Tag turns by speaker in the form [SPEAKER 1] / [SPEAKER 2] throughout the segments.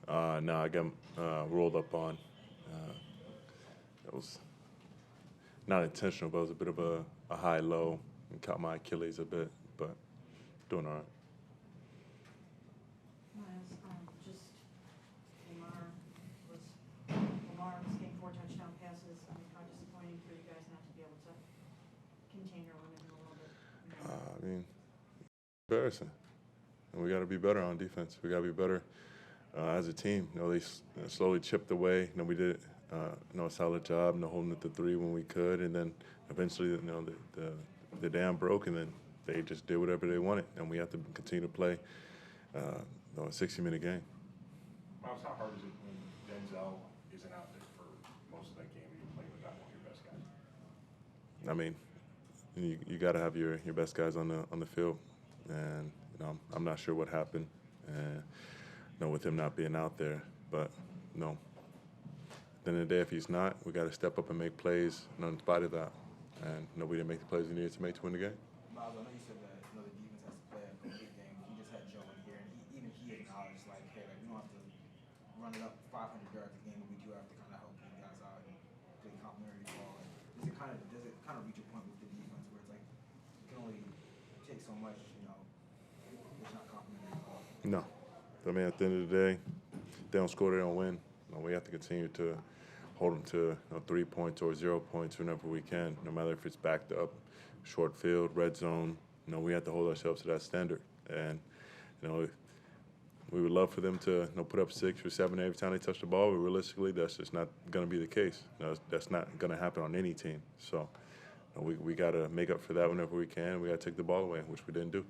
[SPEAKER 1] No, I got rolled up on. Uh, it was not intentional, but it was a bit of a high-low and caught my Achilles a bit, but doing all right.
[SPEAKER 2] Myles, just Lamar was Lamar was getting 4 touchdown passes. I mean, how disappointing for you guys not to be able to contain or limit him a little bit.
[SPEAKER 1] I mean, embarrassing. And we got to be better on defense. We got to be better as a team. They slowly chipped away. We did a solid job, holding it to 3 when we could, and then eventually, the dam broke, and then they just did whatever they wanted, and we have to continue to play a 60-minute game.
[SPEAKER 3] Myles, how hard is it when Denzel isn't out there for most of that game and you're playing without one of your best guys?
[SPEAKER 1] I mean, you got to have your best guys on the field, and I'm not sure what happened, with him not being out there, but no. At the end of the day, if he's not, we got to step up and make plays, in spite of that, and we didn't make the plays we needed to make to win the game.
[SPEAKER 4] Myles, I know you said that the defense has to play a complete game. He just had Joe in here, and even he acknowledged, like, hey, like, we don't have to run it up 500 yards a game, but we do have to kind of help you guys out and play complementary ball. And does it kind of reach a point with the defense where it's like you can only take so much, it's not complementary ball?
[SPEAKER 1] No. I mean, at the end of the day, if they don't score, they don't win. We have to continue to hold them to 3 points or 0 points whenever we can, no matter if it's backed up, short field, red zone. We have to hold ourselves to that standard. And, we would love for them to put up 6 or 7 every time they touch the ball, but realistically, that's just not going to be the case. That's not going to happen on any team. So we got to make up for that whenever we can. We got to take the ball away, which we didn't do.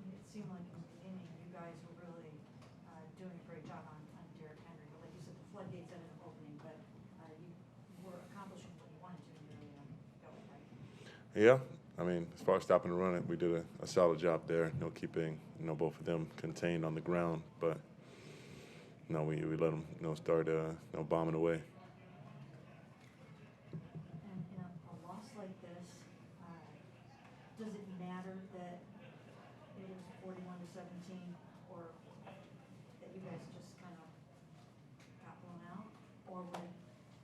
[SPEAKER 2] It seemed like in the beginning you guys were really doing a great job on Derrick Henry. But like you said, the floodgates ended up opening, but you were accomplishing what you wanted to in the early going, right?
[SPEAKER 1] Yeah. I mean, as far as stopping the run, we did a solid job there, keeping, both of them contained on the ground. But, we let them, start, bombing away.
[SPEAKER 2] And in a loss like this, does it matter that it was 41-17, or that you guys just kind of got blown out? Or would it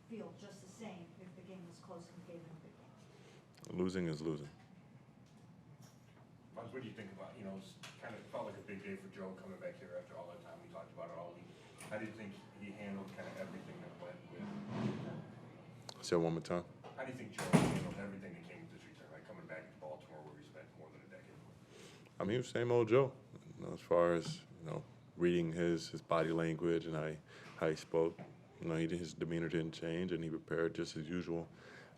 [SPEAKER 2] feel just the same if the game was close and gave them a good game?
[SPEAKER 1] Losing is losing.
[SPEAKER 3] Myles, what do you think about, it's kind of felt like a big day for Joe coming back here after all that time. We talked about it all week. How do you think he handled kind of everything that went with?
[SPEAKER 1] Say it one more time.
[SPEAKER 3] How do you think Joe handled everything that came with this return, like coming back to Baltimore where we spent more than a decade?
[SPEAKER 1] I mean, he was same old Joe, as far as, reading his body language and how he spoke. His demeanor didn't change, and he prepared just as usual.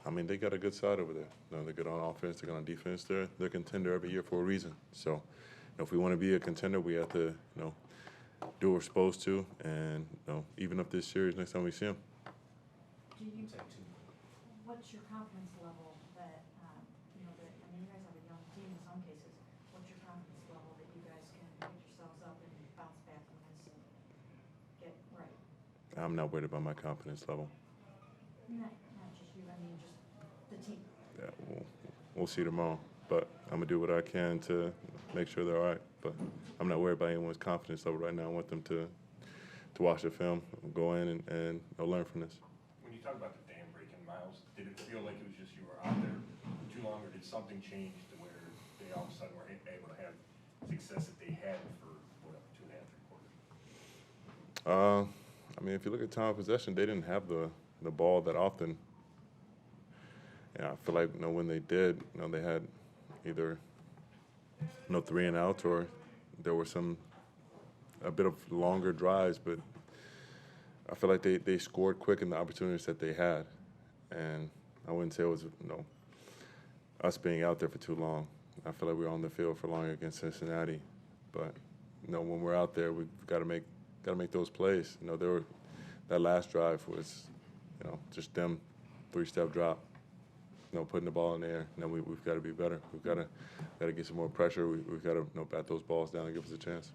[SPEAKER 1] I mean, they got a good side over there. They're good on offense. They're good on defense. They're a contender every year for a reason. So, if we want to be a contender, we have to, do what we're supposed to, and even up this series next time we see them.
[SPEAKER 2] What's your confidence level that you guys have a young team in some cases. What's your confidence level that you guys can pick yourselves up and bounce back from this and get right?
[SPEAKER 1] I'm not worried about my confidence level.
[SPEAKER 2] Not just you. I mean, just the team.
[SPEAKER 1] Yeah, we'll see tomorrow. But I'm going to do what I can to make sure they're all right. But I'm not worried about anyone's confidence level right now. I want them to watch the film, go in, and learn from this.
[SPEAKER 3] When you talk about the dam breaking, Myles, did it feel like it was just you were out there too long, or did something change to where they all of a sudden were able to have success that they had for, 2.5, 3 quarters?
[SPEAKER 1] I mean, if you look at time of possession, they didn't have the ball that often. Yeah, I feel like when they did, they had either 3 and outs, or there were a bit of longer drives, but I feel like they scored quick in the opportunities that they had, and I wouldn't say it was us being out there for too long. I feel like we were on the field for longer against Cincinnati, but when we're out there, we've got to make those plays. That last drive was just them 3-step drop. Putting the ball in the air. We've got to be better. We've got to get some more pressure. We've got to bat those balls down and give us a chance.